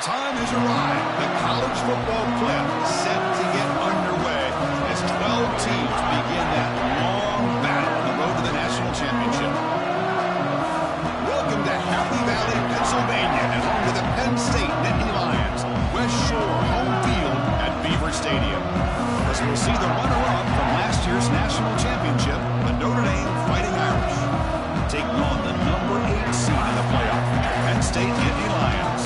time has arrived. The college football playoff is set to get underway as 12 teams begin that long battle on the road to the national championship. Welcome to Happy Valley, Pennsylvania, and home to the Penn State Nittany Lions. West Shore home field at Beaver Stadium. As we'll see the runner-up from last year's national championship, the Notre Dame Fighting Irish, taking on the number 8 seed in the playoff, the Penn State Nittany Lions.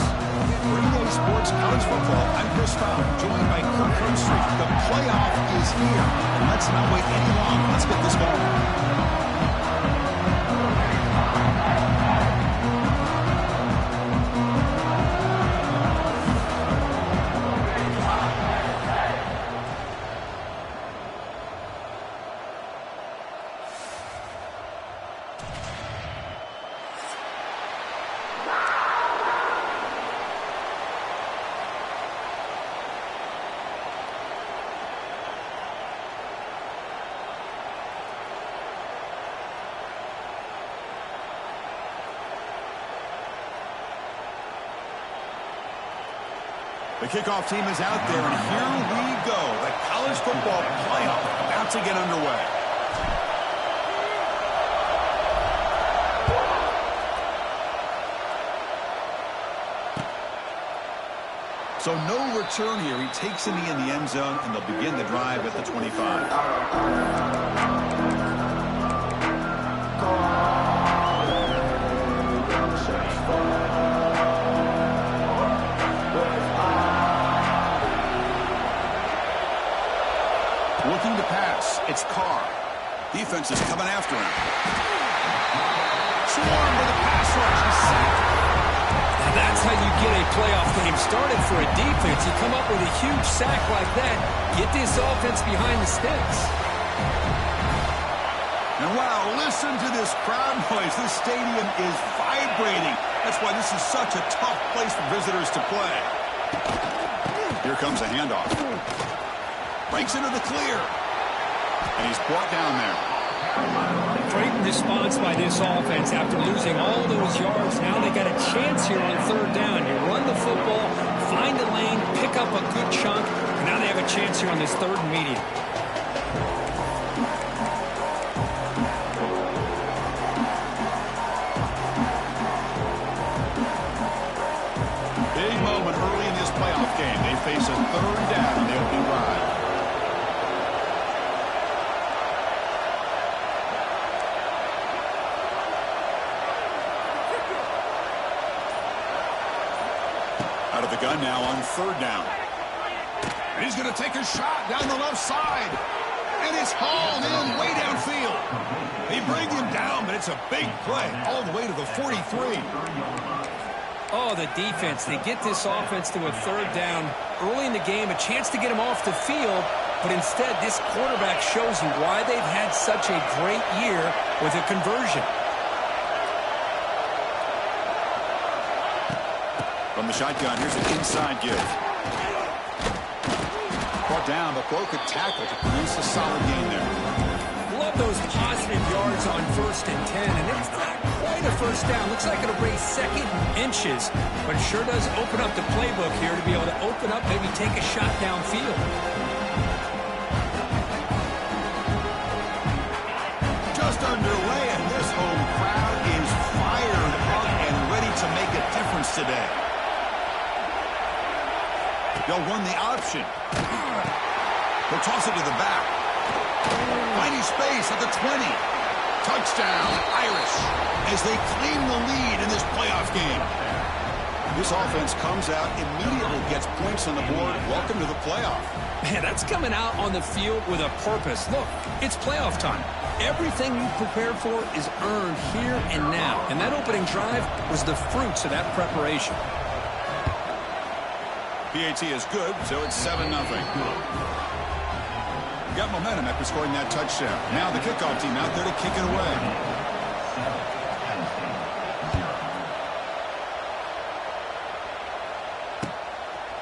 For EA Sports College Football, I'm Chris Fowler, joined by Kirk Herbstreit. The playoff is here, and let's not wait any longer. Let's get this going. The kickoff team is out there, and here we go. The college football playoff about to get underway. So no return here. He takes it in the end zone, and they'll begin the drive at the 25. Looking to pass. It's Carr. Defense is coming after him. Swarm with a pass rush. He's sacked. Now that's how you get a playoff game started for a defense. You come up with a huge sack like that, get this offense behind the sticks. And wow, listen to this crowd noise. This stadium is vibrating. That's why this is such a tough place for visitors to play. Here comes a handoff. Breaks into the clear. And he's brought down there. Great response by this offense after losing all those yards. Now they got a chance here on third down. You run the football, find a lane, pick up a good chunk, and now they have a chance here on this third and medium. Big moment early in this playoff game. They face a third down on the opening drive. Out of the gun now on third down. And he's going to take a shot down the left side. And it's hauled in way downfield. They bring him down, but it's a big play all the way to the 43. Oh, the defense. They get this offense to a third down early in the game, a chance to get him off the field. But instead, this quarterback shows you why they've had such a great year with a conversion. From the shotgun, here's an inside give. Brought down, but broke a tackle to produce a solid gain there. Love those positive yards on 1st and 10, and it's not quite a first down. Looks like it'll raise second inches, but it sure does open up the playbook here to be able to open up, maybe take a shot downfield. Just underway, and this home crowd is fired up and ready to make a difference today. They'll run the option. They'll toss it to the back. Finding space at the 20. Touchdown, Irish, as they claim the lead in this playoff game. This offense comes out, immediately gets points on the board. Welcome to the playoff. Man, that's coming out on the field with a purpose. Look, it's playoff time. Everything you prepared for is earned here and now. And that opening drive was the fruits of that preparation. PAT is good, so it's 7-0. Got momentum after scoring that touchdown. Now the kickoff team out there to kick it away.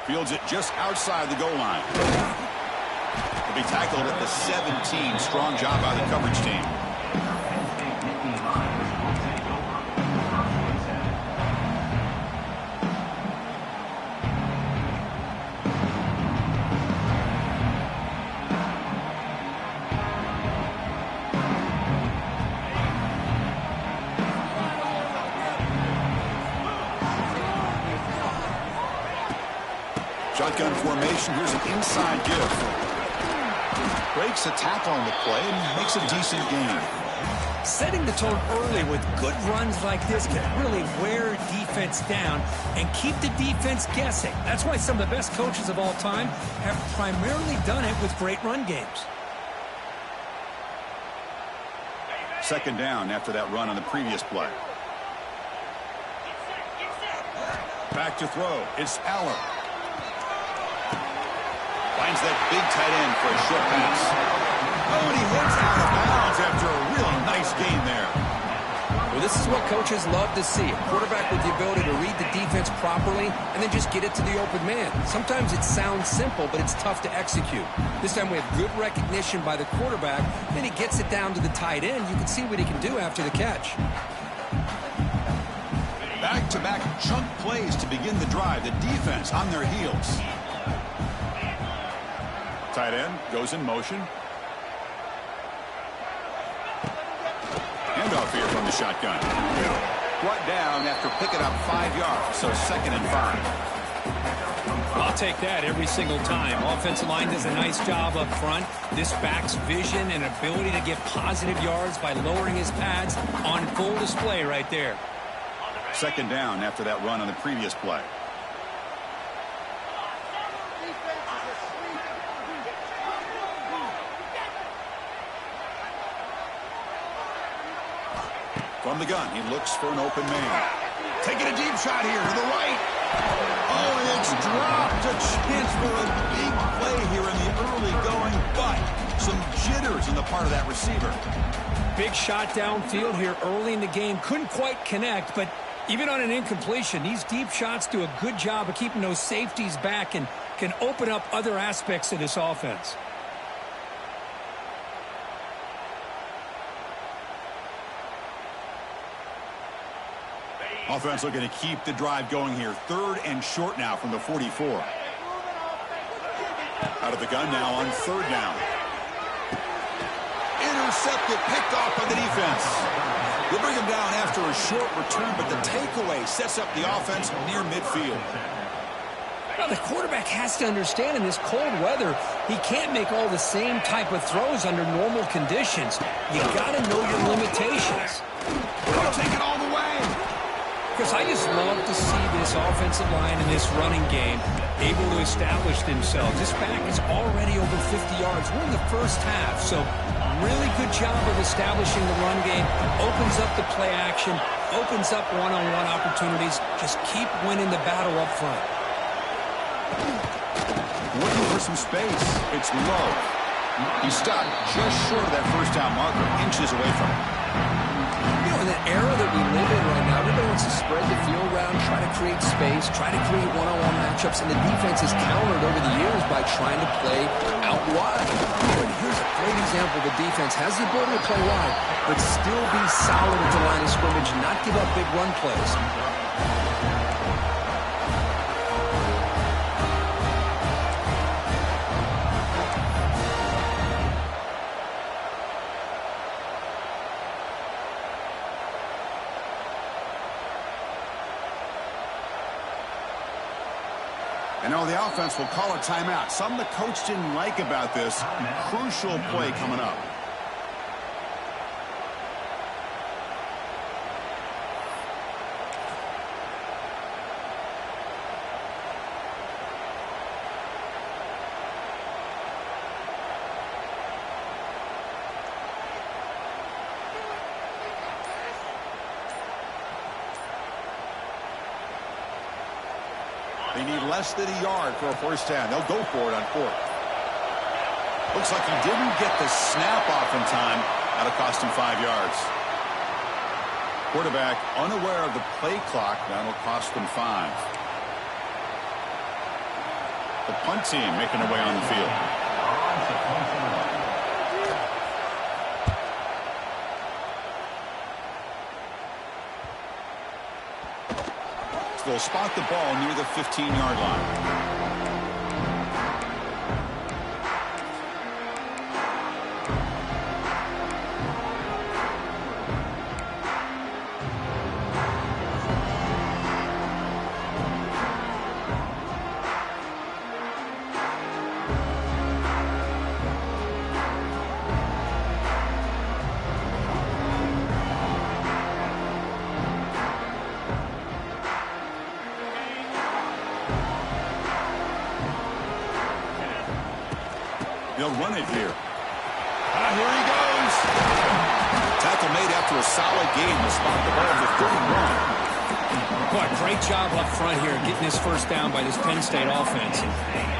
Fields it just outside the goal line. He'll be tackled at the 17. Strong job by the coverage team. Shotgun formation. Here's an inside give. Breaks a tackle on the play and makes a decent gain. Setting the tone early with good runs like this can really wear defense down and keep the defense guessing. That's why some of the best coaches of all time have primarily done it with great run games. Second down after that run on the previous play. Back to throw. It's Allen. Finds that big tight end for a short pass. Oh, and he hits out of bounds after a really nice gain there. Well, this is what coaches love to see. A quarterback with the ability to read the defense properly and then just get it to the open man. Sometimes it sounds simple, but it's tough to execute. This time we have good recognition by the quarterback. Then he gets it down to the tight end. You can see what he can do after the catch. Back-to-back chunk plays to begin the drive. The defense on their heels. Tight end goes in motion. Handoff here from the shotgun. Brought down after picking up 5 yards, so 2nd and 5. I'll take that every single time. Offensive line does a nice job up front. This back's vision and ability to get positive yards by lowering his pads on full display right there. 2nd down after that run on the previous play. From the gun, he looks for an open man. Taking a deep shot here to the right. Oh, and it's dropped. A chance for a big play here in the early going, but some jitters on the part of that receiver. Big shot downfield here early in the game. Couldn't quite connect, but even on an incompletion, these deep shots do a good job of keeping those safeties back and can open up other aspects of this offense. Offense looking to keep the drive going here. 3rd and short now from the 44. Out of the gun now on 3rd down. Intercepted, picked off by the defense. They'll bring him down after a short return, but the takeaway sets up the offense near midfield. Now, the quarterback has to understand in this cold weather, he can't make all the same type of throws under normal conditions. You got to know your limitations. They'll take it all the way. Because I just love to see this offensive line and this running game able to establish themselves. This back is already over 50 yards. We're in the first half, so really good job of establishing the run game. Opens up the play action, opens up one-on-one opportunities. Just keep winning the battle up front. Looking for some space. It's low. He's stopped just short of that first down marker, inches away from it. You know, in the era that we live in right now, everybody wants to spread the field around, try to create space, try to create one-on-one matchups, and the defense has countered over the years by trying to play out wide. And here's a great example. The defense has the ability to play wide, but still be solid at the line of scrimmage, not give up big run plays. And now the offense will call a timeout. Something the coach didn't like about this. Crucial play coming up. They need less than a yard for a first down. They'll go for it on 4th. Looks like he didn't get the snap off in time. That'll cost him 5 yards. Quarterback unaware of the play clock. That'll cost them 5. The punt team making their way on the field. They'll spot the ball near the 15-yard line. He'll run it here. Here he goes. Tackle made after a solid game to spot the ball for 31. Boy, great job up front here getting this first down by this Penn State offense.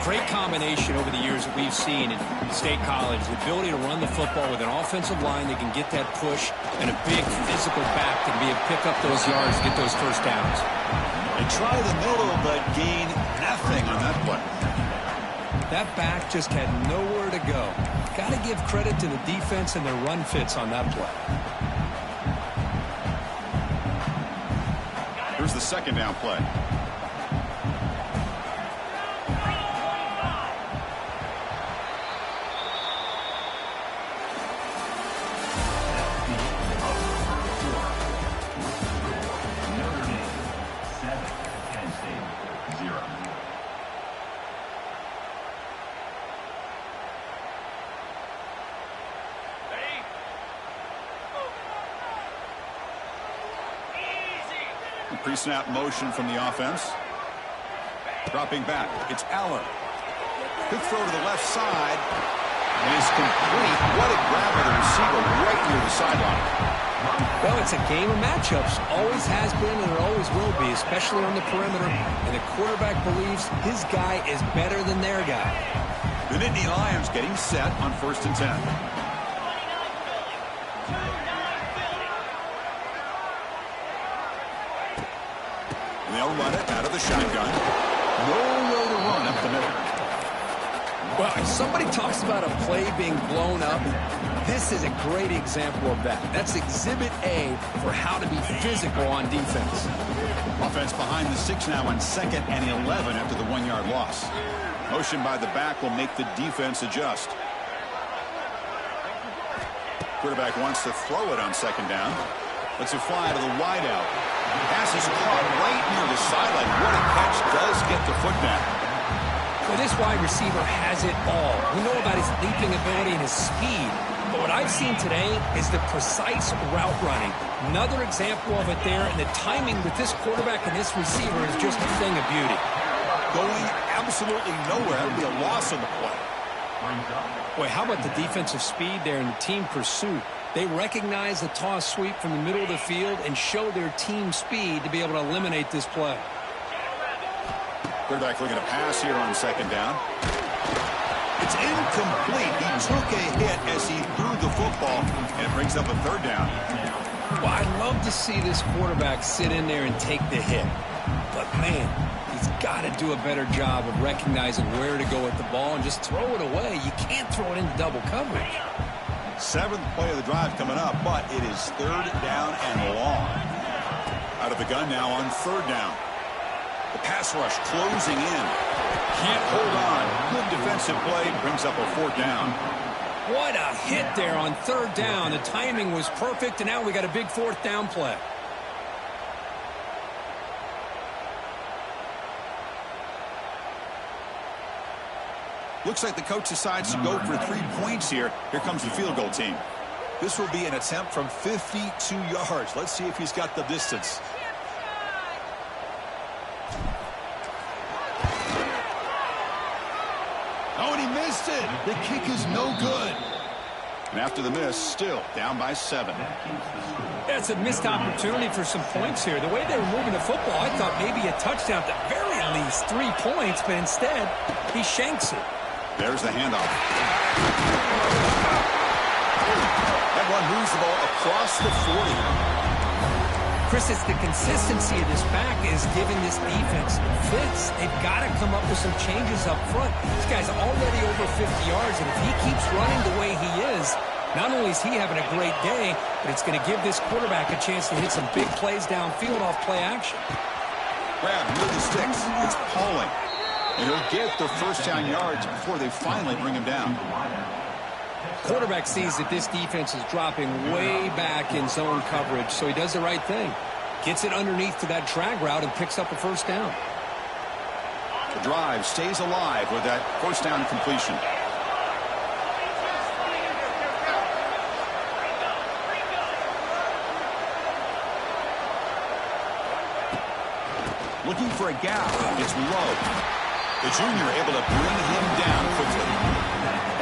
Great combination over the years that we've seen in State College. The ability to run the football with an offensive line that can get that push and a big physical back to be able to pick up those yards, get those first downs. And try the middle, but gain nothing on that play. That back just had nowhere to go. Got to give credit to the defense and their run fits on that play. Here's the second down play. Pre-snap motion from the offense. Dropping back. It's Allen. Quick throw to the left side. It is complete. What a grab by the receiver right near the sideline. Well, it's a game of matchups. Always has been and it always will be, especially on the perimeter. And the quarterback believes his guy is better than their guy. The Nittany Lions getting set on 1st and 10. They'll run it out of the shotgun. Nowhere to run up the middle. Well, if somebody talks about a play being blown up, this is a great example of that. That's Exhibit A for how to be physical on defense. Offense behind the 6 now on 2nd and 11 after the 1-yard loss. Motion by the back will make the defense adjust. Quarterback wants to throw it on 2nd down. Lets it fly to the wideout. Pass is caught right near the sideline. What a catch. Does get the foot down. Well, this wide receiver has it all. We know about his leaping ability and his speed. But what I've seen today is the precise route running. Another example of it there. And the timing with this quarterback and this receiver is just a thing of beauty. Going absolutely nowhere. That would be a loss on the play. Boy, how about the defensive speed there and the team pursuit? They recognize the toss sweep from the middle of the field and show their team speed to be able to eliminate this play. Quarterback looking to pass here on 2nd down. It's incomplete. He took a hit as he threw the football, and it brings up a 3rd down. Well, I'd love to see this quarterback sit in there and take the hit. But, man, he's got to do a better job of recognizing where to go with the ball and just throw it away. You can't throw it into double coverage. 7th play of the drive coming up, but it is 3rd down and long. Out of the gun now on 3rd down. The pass rush closing in. Can't hold on. Good defensive play. Brings up a 4th down. What a hit there on 3rd down. The timing was perfect, and now we got a big 4th down play. Looks like the coach decides to go for 3 points here. Here comes the field goal team. This will be an attempt from 52 yards. Let's see if he's got the distance. Oh, and he missed it. The kick is no good. And after the miss, still down by 7. That's a missed opportunity for some points here. The way they were moving the football, I thought maybe a touchdown, at the very least 3 points, but instead, he shanks it. There's the handoff. That one moves the ball across the 40. Chris, it's the consistency of this back is giving this defense fits. They've got to come up with some changes up front. This guy's already over 50 yards, and if he keeps running the way he is, not only is he having a great day, but it's going to give this quarterback a chance to hit some big plays downfield off play action. Grab near the sticks. It's Pauling. And he'll get the first down yards before they finally bring him down. Quarterback sees that this defense is dropping way back in zone coverage, so he does the right thing. Gets it underneath to that drag route and picks up a first down. The drive stays alive with that first down completion. Looking for a gap. It's low. The junior able to bring him down quickly.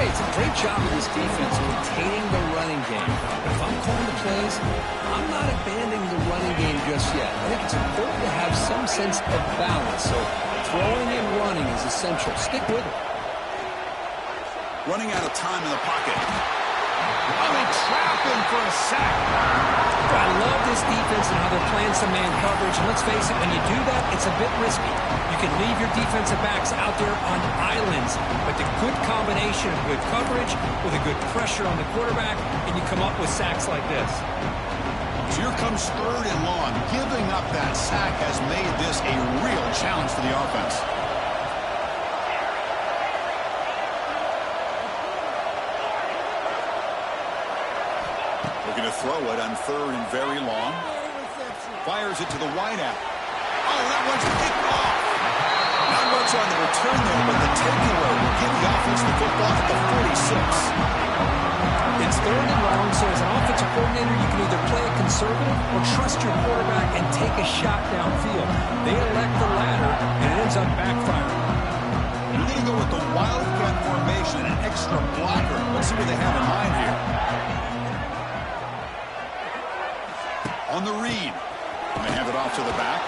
Hey, it's a great job of this defense containing the running game. But if I'm calling the plays, I'm not abandoning the running game just yet. I think it's important to have some sense of balance. So throwing and running is essential. Stick with it. Running out of time in the pocket. Oh, they trap him for a sack. I love this defense and how they're playing some man coverage. And let's face it, when you do that, it's a bit risky. You can leave your defensive backs out there on islands, but the good combination of good coverage with a good pressure on the quarterback, and you come up with sacks like this. So here comes 3rd and long. Giving up that sack has made this a real challenge for the offense. Looking to throw it on 3rd and very long. Fires it to the wideout. Oh, that one's picked off. Not much on the return there, but the takeaway will give the offense the football at the 46. It's 3rd and long, so as an offensive coordinator, you can either play it conservative or trust your quarterback and take a shot downfield. They elect the latter, and it ends up backfiring. You're going to go with the wildcat formation and an extra blocker. Let's see what they have in mind here. On the read. And they hand it off to the back.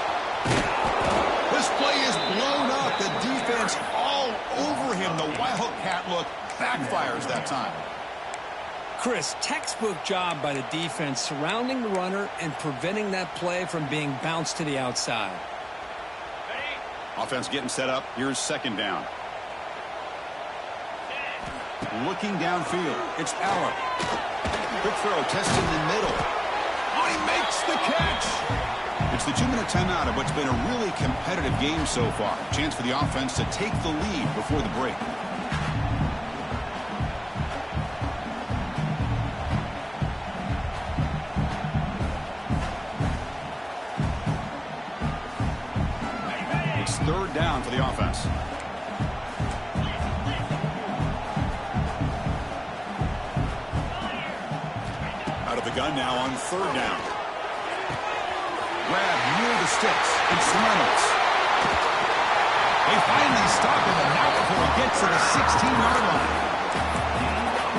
This play is blown up. The defense all over him. The wildcat look backfires that time. Chris, textbook job by the defense surrounding the runner and preventing that play from being bounced to the outside. Offense getting set up. Here's 2nd down. Looking downfield. It's Allen. Quick throw. Test in the middle. Oh, he makes the catch. It's the 2-minute timeout of what's been a really competitive game so far. Chance for the offense to take the lead before the break. It's 3rd down for the offense. Out of the gun now on 3rd down. Grab near the sticks. It's Reynolds. They finally stop him, and not before he gets to the 16-yard line.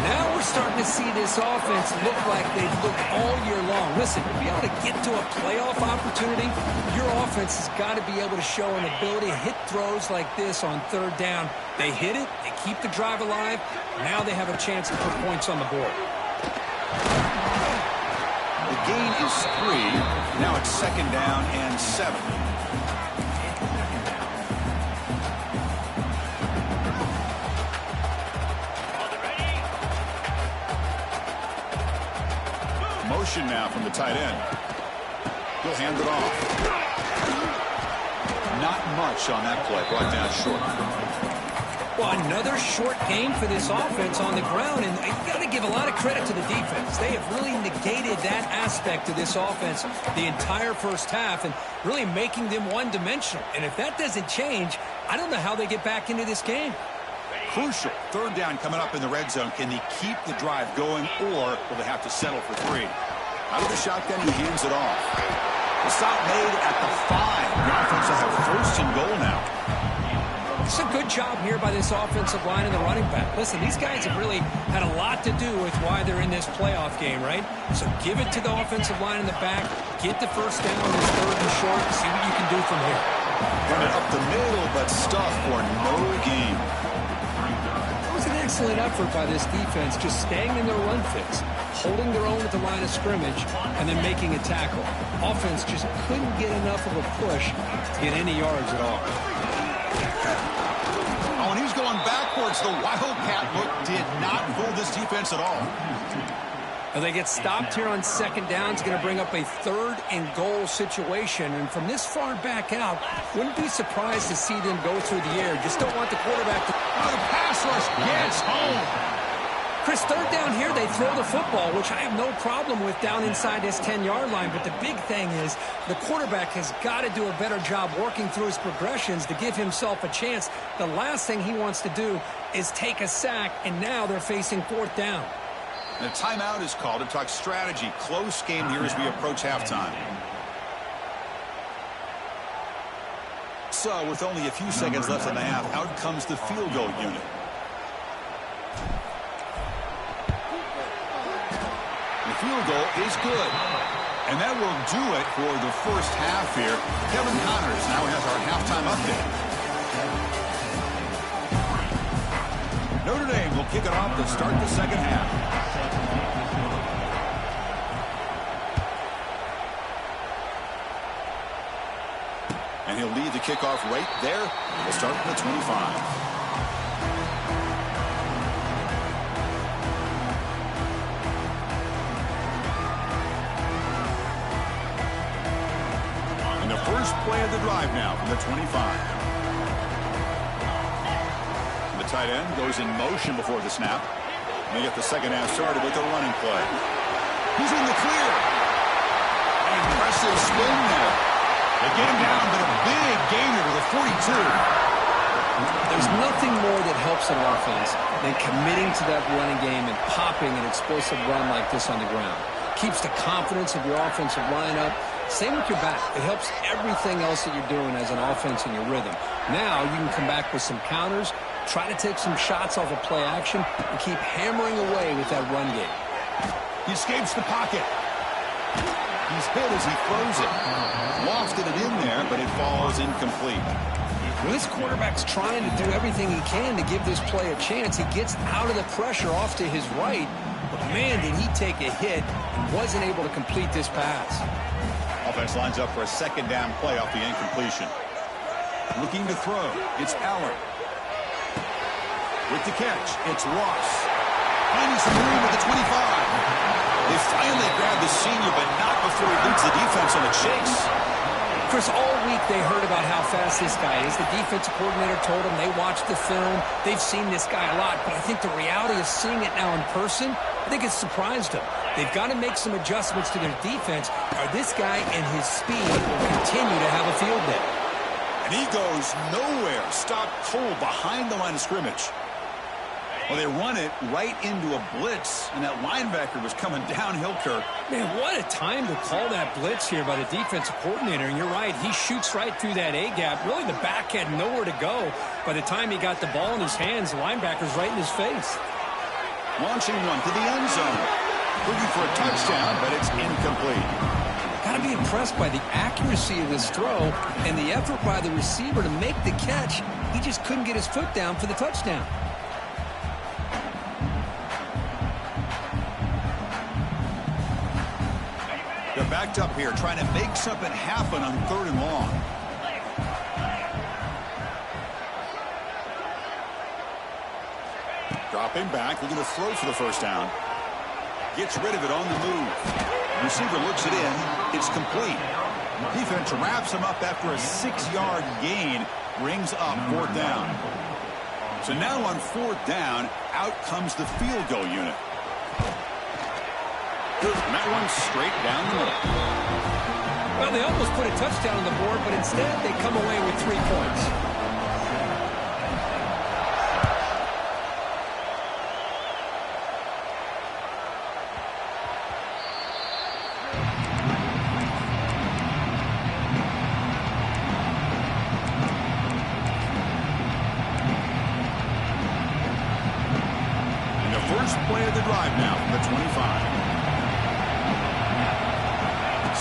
Now we're starting to see this offense look like they've looked all year long. Listen, to be able to get to a playoff opportunity, your offense has got to be able to show an ability to hit throws like this on 3rd down. They hit it, they keep the drive alive. Now they have a chance to put points on the board. The gain is 3. Now it's 2nd down and 7. Motion now from the tight end. He'll hand it off. Not much on that play. Brought down short. Well, another short game for this offense on the ground, and you got to give a lot of credit to the defense. They have really negated that aspect of this offense the entire first half and really making them one-dimensional. And if that doesn't change, I don't know how they get back into this game. Crucial. 3rd down coming up in the red zone. Can they keep the drive going, or will they have to settle for 3? Out of the shotgun, he hands it off. The stop made at the 5. The offense will have 1st and goal now. It's a good job here by this offensive line and the running back. Listen, these guys have really had a lot to do with why they're in this playoff game, right? So give it to the offensive line in the back, get the 1st down on this 3rd and short, and see what you can do from here. Run it up the middle, but stuff for no gain. It was an excellent effort by this defense, just staying in their run fix, holding their own at the line of scrimmage, and then making a tackle. Offense just couldn't get enough of a push to get any yards at all. Oh, and he's going backwards. The wildcat look did not fool this defense at all. Well, they get stopped here on 2nd down. It's going to bring up a 3rd and goal situation. And from this far back out, wouldn't be surprised to see them go through the air. Just don't want the quarterback to... Oh, the pass rush gets home. Chris, 3rd down here, they throw the football, which I have no problem with down inside this 10-yard line. But the big thing is the quarterback has got to do a better job working through his progressions to give himself a chance. The last thing he wants to do is take a sack, and now they're facing 4th down. And a timeout is called to talk strategy. Close game here as we approach halftime. So with only a few seconds left in the half, out comes the field goal unit. field goal is good. And that will do it for the first half here. Kevin Connors now has our halftime update. Notre Dame will kick it off to start the second half. And he'll lead the kickoff right there. We'll start from the 25. First play of the drive now from the 25. The tight end goes in motion before the snap. They get the second half started with the running play. He's in the clear. Impressive spin there. They get him down, but a big gainer to the 42. There's nothing more that helps an offense than committing to that running game and popping an explosive run like this on the ground. Keeps the confidence of your offensive lineup. Same with your back. It helps everything else that you're doing as an offense in your rhythm. Now you can come back with some counters, try to take some shots off of play action, and keep hammering away with that run game. He escapes the pocket. He's hit as he throws it. Lofted it in there, but it falls incomplete. Well, this quarterback's trying to do everything he can to give this play a chance. He gets out of the pressure off to his right, but man, did he take a hit and wasn't able to complete this pass. Offense lines up for a second down play off the incompletion. Looking to throw. It's Allen. With the catch, it's Ross. Finding some room at the 25. They finally grab the senior, but not before he leads the defense on a chase. Chris, all week they heard about how fast this guy is. The defensive coordinator told them they watched the film. They've seen this guy a lot, but I think the reality of seeing it now in person, I think it's surprised them. They've got to make some adjustments to their defense, or this guy and his speed will continue to have a field day. And he goes nowhere. Stopped cold behind the line of scrimmage. Well, they run it right into a blitz, and that linebacker was coming downhill, Kirk. Man, what a time to call that blitz here by the defensive coordinator. And you're right, he shoots right through that A-gap. Really, the back had nowhere to go. By the time he got the ball in his hands, the linebacker's right in his face. Launching one to the end zone. Looking for a touchdown, but it's incomplete. Got to be impressed by the accuracy of this throw and the effort by the receiver to make the catch. He just couldn't get his foot down for the touchdown. They're backed up here, trying to make something happen on 3rd and long. Dropping back, looking to throw for the first down. Gets rid of it on the move. Receiver looks it in. It's complete. Defense wraps him up after a 6-yard gain. Brings up 4th down. So now on 4th down, out comes the field goal unit. And that one straight down the middle. Well, they almost put a touchdown on the board, but instead they come away with 3 points. And the first play of the drive now from the 25.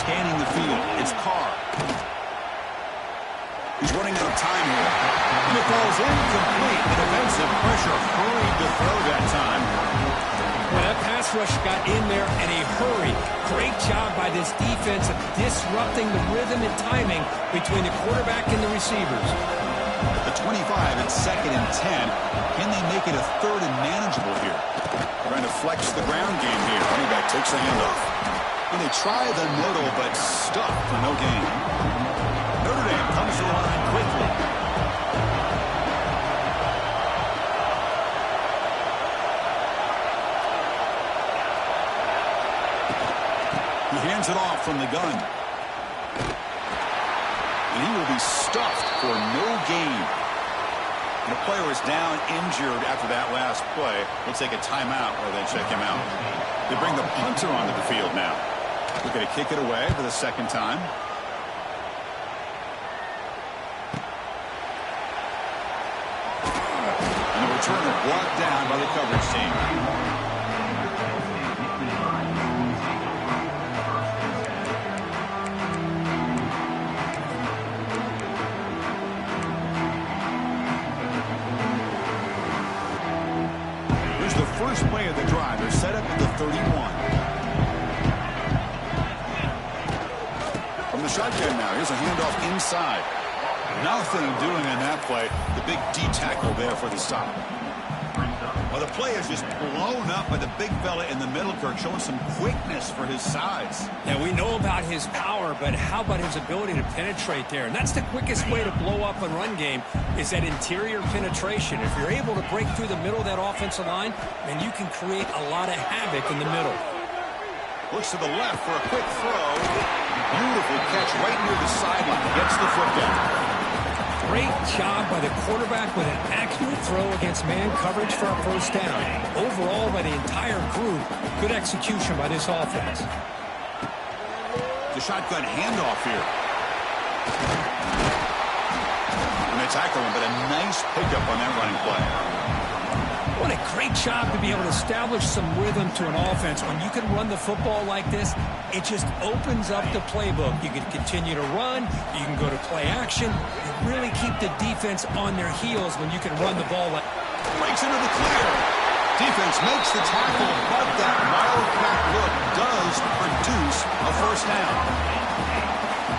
Scanning the field, it's Carr. He's running out of time here. And it falls incomplete. The defensive pressure hurried to throw that time. Well, that pass rush got in there in a hurry. Great job by this defense of disrupting the rhythm and timing between the quarterback and the receivers. At the 25, it's 2nd and 10. Can they make it a 3rd and manageable here? Trying to flex the ground game here. Running back takes the handoff. And they try the middle, but stuck for no gain. Notre Dame comes to the line quickly. He hands it off from the gun. And he will be stuffed for no gain. And the player is down injured after that last play. We'll take a timeout or then check him out. They bring the punter onto the field now. We're going to kick it away for the 2nd time. And the returner brought down by the coverage team. 31. From the shotgun now, here's a handoff inside. Nothing doing on that play. The big D tackle there for the stop. Well, the play is just blown up by the big fella in the middle, Kirk, showing some quickness for his size. Yeah, we know about his power, but how about his ability to penetrate there? And that's the quickest way to blow up a run game is that interior penetration. If you're able to break through the middle of that offensive line, then you can create a lot of havoc in the middle. Looks to the left for a quick throw. Beautiful catch right near the sideline. Gets the foot down. Great job by the quarterback with an accurate throw against man coverage for a first down. Overall, by the entire group, good execution by this offense. The shotgun handoff here. And they tackle him, but a nice pickup on that running play. What a great job to be able to establish some rhythm to an offense. When you can run the football like this, it just opens up the playbook. You can continue to run. You can go to play action. You really keep the defense on their heels when you can run the ball like. Breaks into the clear. Defense makes the tackle, but that wildcat look does produce a first down.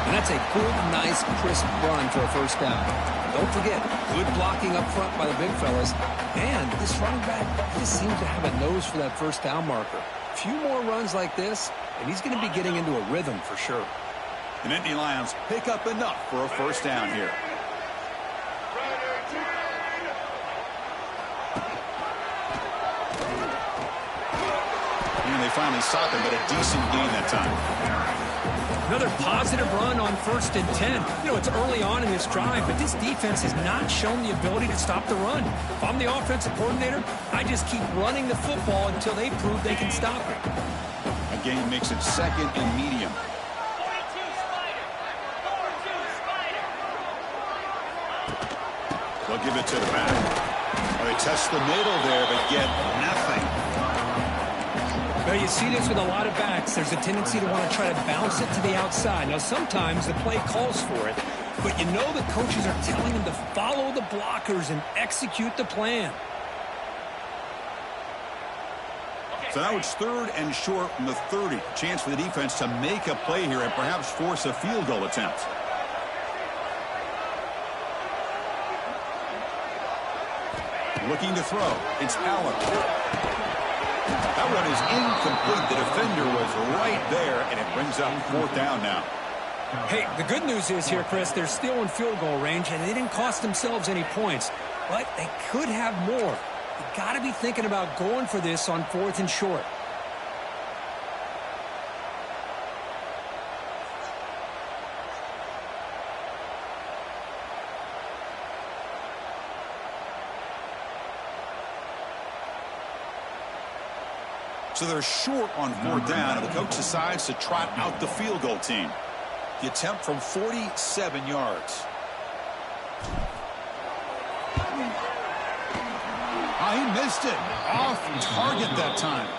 And that's a good, nice, crisp run for a first down. Don't forget, good blocking up front by the big fellas. And this running back just seems to have a nose for that first down marker. A few more runs like this, and he's going to be getting into a rhythm for sure. The Nittany Lions pick up enough for a first down here. And they finally stop him, but a decent gain that time. Another positive run on 1st and 10. You know, it's early on in this drive, but this defense has not shown the ability to stop the run. If I'm the offensive coordinator, I just keep running the football until they prove they can stop it. Again, makes it 2nd and medium. They'll give it to the back. Well, they test the middle there, but get nothing. Well, you see this with a lot of backs. There's a tendency to want to try to bounce it to the outside. Now, sometimes the play calls for it, but you know the coaches are telling them to follow the blockers and execute the plan. So now it's 3rd and short from the 30. Chance for the defense to make a play here and perhaps force a field goal attempt. Looking to throw. It's Allen. That one is incomplete. The defender was right there, and it brings up 4th down now. Hey, the good news is here, Chris, they're still in field goal range, and they didn't cost themselves any points, but they could have more. You got to be thinking about going for this on 4th and short. So they're short on 4th down, and the coach decides to trot out the field goal team. The attempt from 47 yards. Oh, he missed it. Off target that time.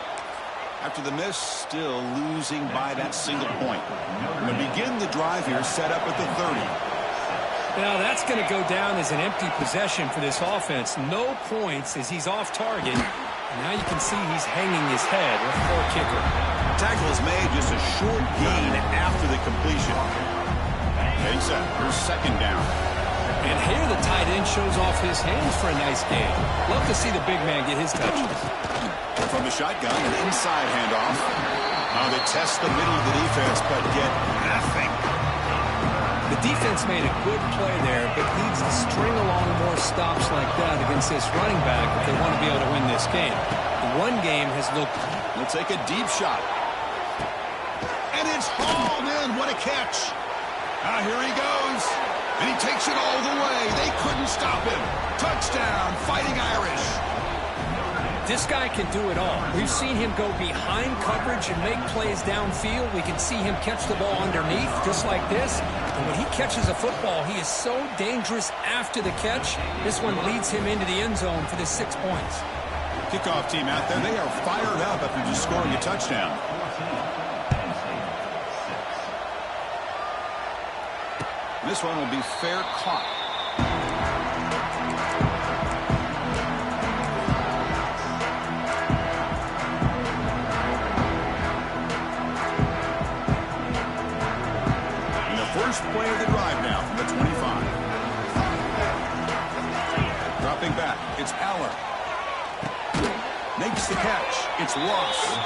After the miss, still losing by that single point. Going to begin the drive here, set up at the 30. Now, that's going to go down as an empty possession for this offense. No points as he's off target. Now you can see he's hanging his head with poor kicker. Tackle is made, just a short gain after the completion. Okay, set. Here's 2nd down. And here the tight end shows off his hands for a nice gain. Love to see the big man get his touches. From the shotgun, an inside handoff. Now they test the middle of the defense, but get nothing. The defense made a good play there, but needs to string along more stops like that against this running back if they want to be able to win this game. The run game has looked. We'll take a deep shot. And it's hauled in. What a catch. Now here he goes. And he takes it all the way. They couldn't stop him. Touchdown, Fighting Irish. This guy can do it all. We've seen him go behind coverage and make plays downfield. We can see him catch the ball underneath just like this. And when he catches a football, he is so dangerous after the catch. This one leads him into the end zone for the 6 points. Kickoff team out there, they are fired up after just scoring a touchdown. This one will be fair caught. first play of the drive now from the 25. Dropping back, it's Aller. Makes the catch. It's Ross.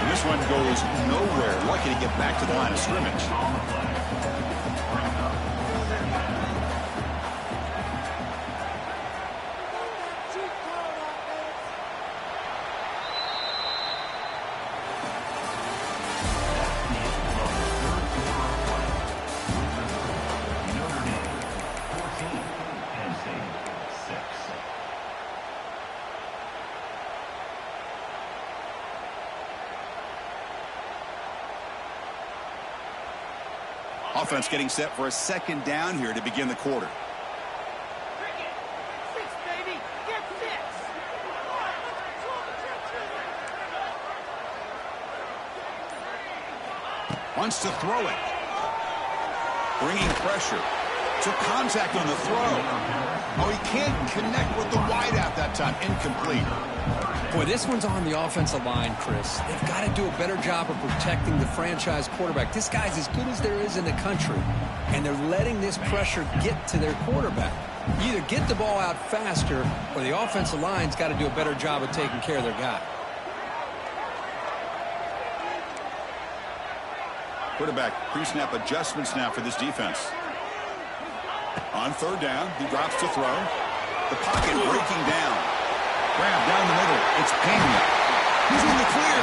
And this one goes nowhere. Lucky to get back to the line of scrimmage. Offense getting set for a second down here to begin the quarter. Wants to throw it. Bringing pressure. Took contact on the throw. Oh, he can't connect with the wideout that time. Incomplete. Boy, this one's on the offensive line, Chris. They've got to do a better job of protecting the franchise quarterback. This guy's as good as there is in the country, and they're letting this pressure get to their quarterback. You either get the ball out faster, or the offensive line's got to do a better job of taking care of their guy. Quarterback pre-snap adjustments now for this defense. On third down, he drops to throw. The pocket breaking down. Grab down the middle. It's Pena. He's in the clear.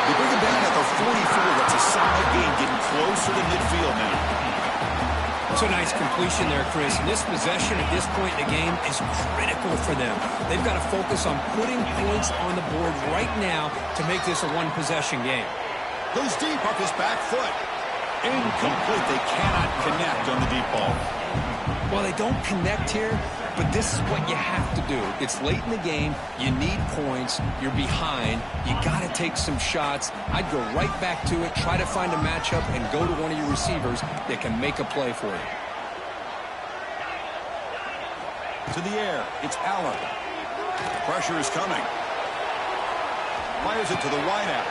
They bring him down at the 44. That's a solid gain, getting closer to midfield now. It's a nice completion there, Chris. And this possession at this point in the game is critical for them. They've got to focus on putting points on the board right now to make this a one-possession game. Goes deep off his back foot. Incomplete. They cannot connect on the deep ball. Well, they don't connect here, but this is what you have to do. It's late in the game. You need points. You're behind. You got to take some shots. I'd go right back to it, try to find a matchup, and go to one of your receivers that can make a play for you. To the air. It's Aller. Pressure is coming. Fires it to the wideout.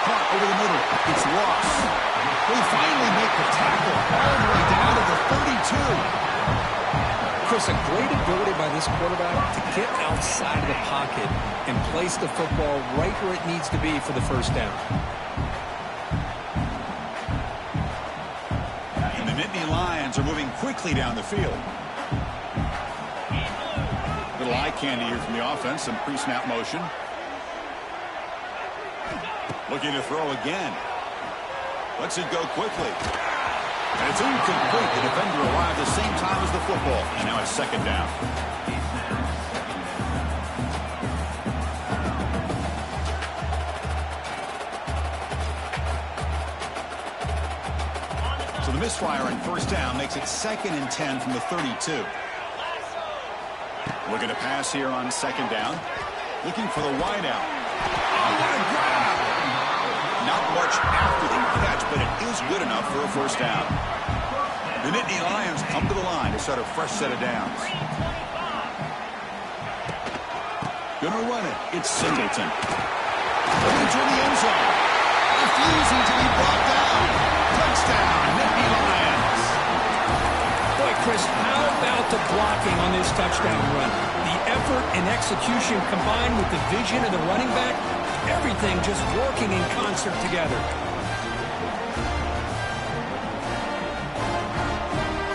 Caught over the middle. It's Ross. They finally make the tackle all the way down to the 32. Chris, a great ability by this quarterback to get outside of the pocket and place the football right where it needs to be for the first down. And the Nittany Lions are moving quickly down the field. Little eye candy here from the offense, some pre-snap motion. Looking to throw again. Lets it go quickly. And it's incomplete. The defender arrived the same time as the football. And now it's second down. So the misfire on first down makes it 2nd and 10 from the 32. Looking to pass here on second down. Looking for the wideout. Oh, what a grab! Not much after the catch, but it is good enough for a first down. The Nittany Lions come to the line to start a fresh set of downs. Gonna run it. It's Singleton. Into the end zone. Refusing to be brought down. Touchdown, Nittany Lions. Boy, Chris, how about the blocking on this touchdown run? The effort and execution combined with the vision of the running back, everything just working in concert together.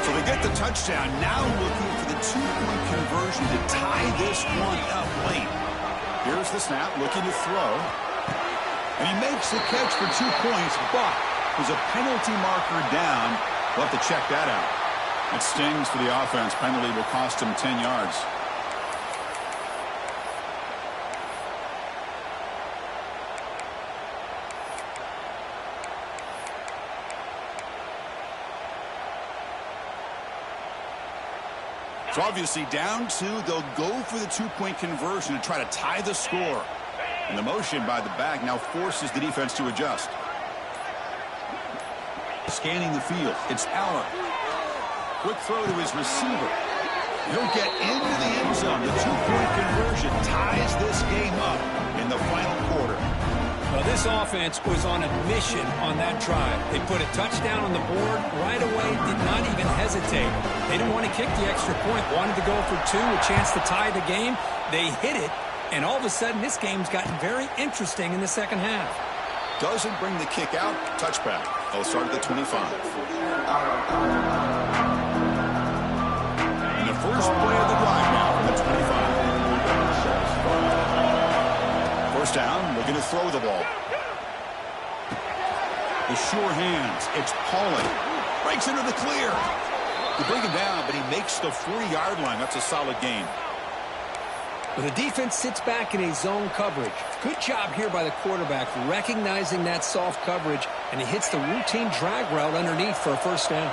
So they get the touchdown, now looking for the two-point conversion to tie this one up late. Here's the snap, looking to throw. And he makes the catch for 2 points, but there's a penalty marker down. We'll have to check that out. It stings for the offense. Penalty will cost him 10 yards. So obviously down 2, they'll go for the two-point conversion to try to tie the score. And the motion by the back now forces the defense to adjust. Scanning the field, it's Aller. Quick throw to his receiver. He'll get into the end zone. The two-point conversion ties this game up in the final quarter. Well, this offense was on a mission on that drive. They put a touchdown on the board right away, did not even hesitate. They didn't want to kick the extra point, wanted to go for two, a chance to tie the game. They hit it, and all of a sudden this game's gotten very interesting in the second half. Doesn't bring the kick out. Touchback. They'll start at the 25. And the first play of the drive now from the 25. First down, looking to throw the ball. The sure hands. It's Pauling. Breaks into the clear. You bring him down, but he makes the 40-yard line. That's a solid gain. Well, the defense sits back in a zone coverage. Good job here by the quarterback recognizing that soft coverage, and he hits the routine drag route underneath for a first down.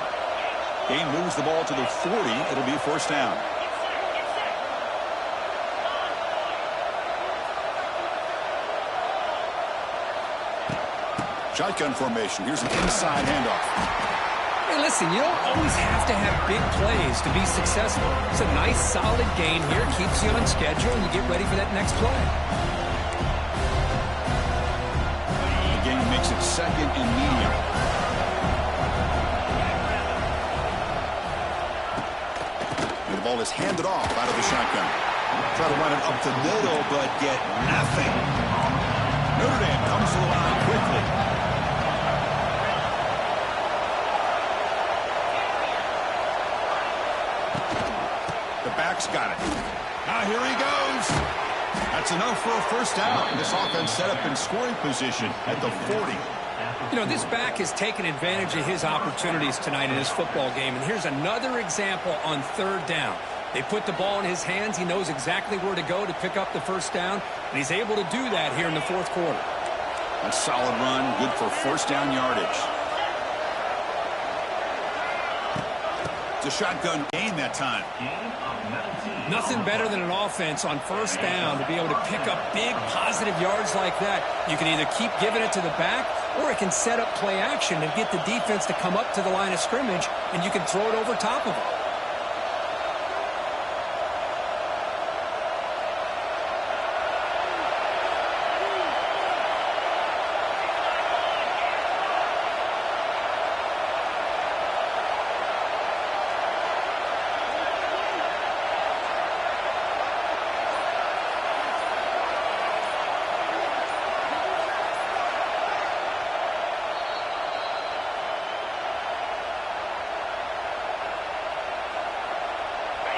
Gain moves the ball to the 40. It'll be first down. Shotgun formation. Here's an inside handoff. Hey, listen, you don't always have to have big plays to be successful. It's a nice, solid gain here. Keeps you on schedule, and you get ready for that next play. The gain makes it second and medium. And the ball is handed off out of the shotgun. Try to run it up the middle, but get nothing. Notre Dame comes to the line quickly. Back's got it. Now here he goes. That's enough for a first down. This offense set up in scoring position at the 40. You know, this back has taken advantage of his opportunities tonight in his football game. And here's another example on third down. They put the ball in his hands. He knows exactly where to go to pick up the first down. And he's able to do that here in the fourth quarter. A solid run. Good for first down yardage. It's a shotgun gain that time. Nothing better than an offense on first down to be able to pick up big positive yards like that. You can either keep giving it to the back, or it can set up play action and get the defense to come up to the line of scrimmage, and you can throw it over top of it.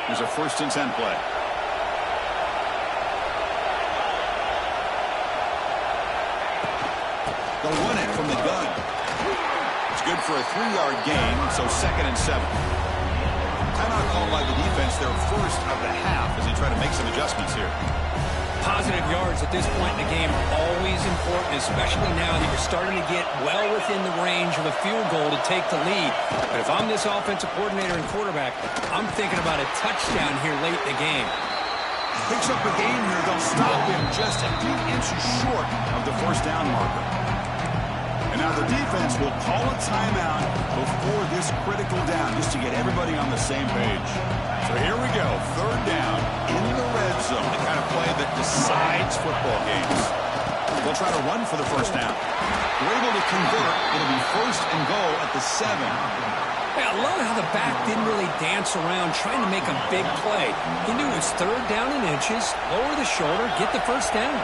Here's a 1st and 10 play. They'll run it from the gun. It's good for a 3-yard gain, so 2nd and 7. Timeout called by the defense, their first of the half, as they try to make some adjustments here. Positive yards at this point in the game always important, especially now that you're starting to get well within the range of a field goal to take the lead. But if I'm this offensive coordinator and quarterback, I'm thinking about a touchdown here late in the game. Picks up a gain here. They'll stop him just a few inches short of the first down marker. And now the defense will call a timeout before this critical down, just to get everybody on the same page. So here we go, 3rd down in the red zone, the kind of play that decides football games. They'll try to run for the first down. They're able to convert. It'll be 1st and goal at the 7. Yeah, I love how the back didn't really dance around trying to make a big play. He knew it was 3rd down in inches, lower the shoulder, get the first down.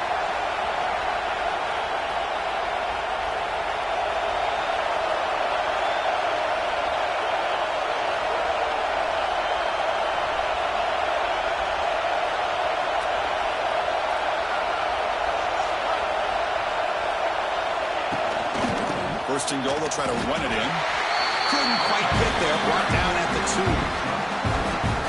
First and goal, they'll try to run it in. Couldn't quite get there, brought down at the 2.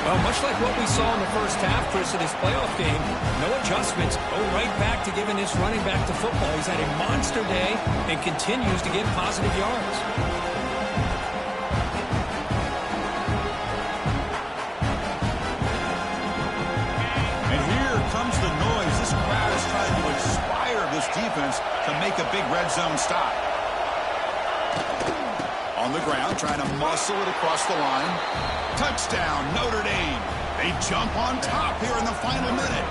Well, much like what we saw in the first half, Chris, of this playoff game, no adjustments. Go right back to giving this running back to football. He's had a monster day and continues to get positive yards. And here comes the noise. This crowd is trying to inspire this defense to make a big red zone stop. On the ground, trying to muscle it across the line. Touchdown, Notre Dame. They jump on top here in the final minute.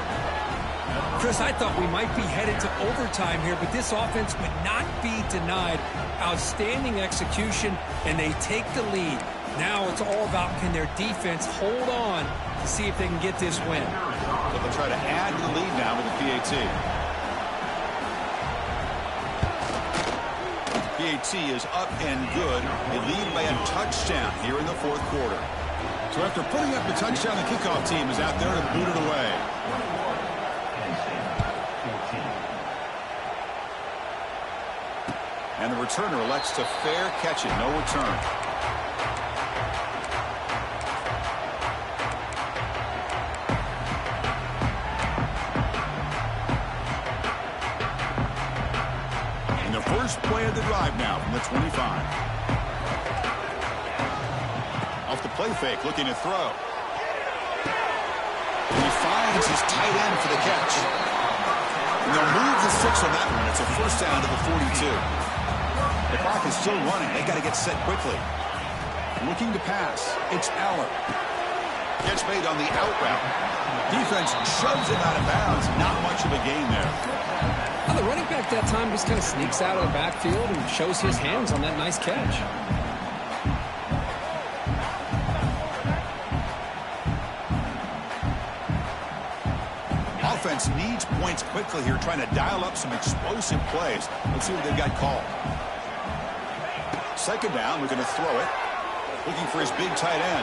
Chris, I thought we might be headed to overtime here, but this offense would not be denied. Outstanding execution, and they take the lead. Now it's all about can their defense hold on to see if they can get this win. But they'll try to add to the lead now with the PAT. PAT is up and good. They lead by a touchdown here in the fourth quarter. So after putting up the touchdown, the kickoff team is out there to boot it away. And the returner elects to fair catch it. No return. And the first play of the drive now from the 25. Off the play fake, looking to throw. And he finds his tight end for the catch. And they'll move the 6 on that one. It's a first down to the 42. The clock is still running. They got to get set quickly. Looking to pass. It's Aller. Catch made on the out route. Defense shoves him out of bounds. Not much of a gain there. Well, the running back that time just kind of sneaks out of the backfield and shows his hands on that nice catch. Offense needs points quickly here, trying to dial up some explosive plays. Let's see what they've got called. Second down, we're going to throw it. Looking for his big tight end.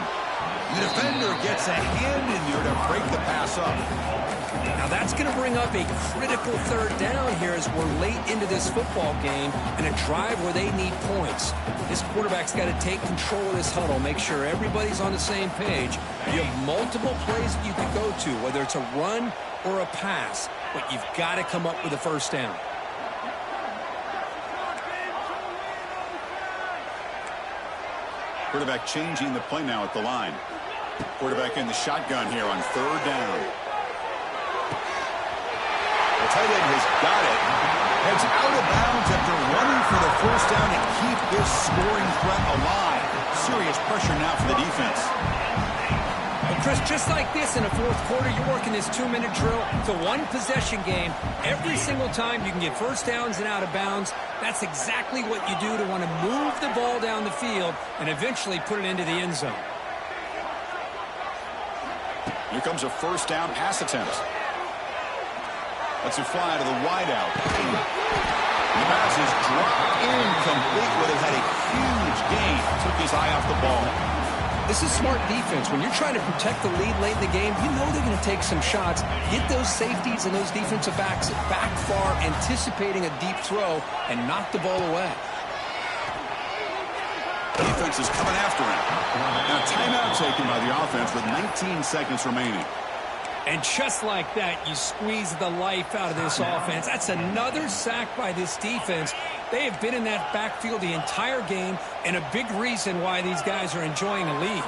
The defender gets a hand in there to break the pass up. Now that's going to bring up a critical third down here as we're late into this football game and a drive where they need points. This quarterback's got to take control of this huddle, make sure everybody's on the same page. You have multiple plays that you can go to, whether it's a run or a pass, but you've got to come up with a first down. Quarterback changing the play now at the line. Quarterback in the shotgun here on third down. The tight end has got it. Heads out of bounds after running for the first down to keep this scoring threat alive. Serious pressure now for the defense. Well, Chris, just like this in the fourth quarter, you're working this 2-minute drill. It's a one-possession game. Every single time you can get first downs and out of bounds. That's exactly what you do to want to move the ball down the field and eventually put it into the end zone. Here comes a first down pass attempt. Let's it fly to the wideout. The pass is dropped incomplete. Would have had a huge gain. Took his eye off the ball. This is smart defense. When you're trying to protect the lead late in the game, you know they're going to take some shots. Get those safeties and those defensive backs back far, anticipating a deep throw, and knock the ball away. Defense is coming after him. Now timeout taken by the offense with 19 seconds remaining. And just like that, you squeeze the life out of this offense. That's another sack by this defense. They have been in that backfield the entire game, and a big reason why these guys are enjoying a lead.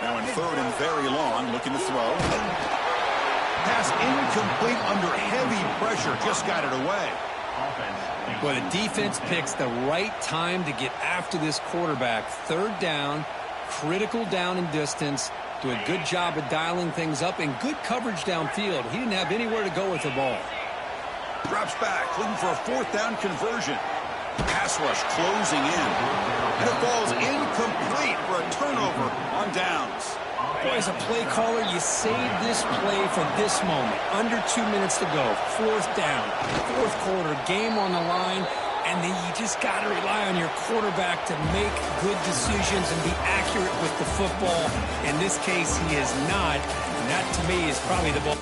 Now in third and very long, looking to throw. Pass incomplete under heavy pressure. Just got it away. Well, the defense picks the right time to get after this quarterback. Third down, critical down and distance. Do a good job of dialing things up and good coverage downfield. He didn't have anywhere to go with the ball. Drops back, looking for a fourth down conversion. Pass rush closing in. And it falls incomplete for a turnover on downs. Boy, as a play caller, you save this play for this moment. Under 2 minutes to go. Fourth down. Fourth quarter. Game on the line. And then you just got to rely on your quarterback to make good decisions and be accurate with the football. In this case, he is not. And that, to me, is probably the ball.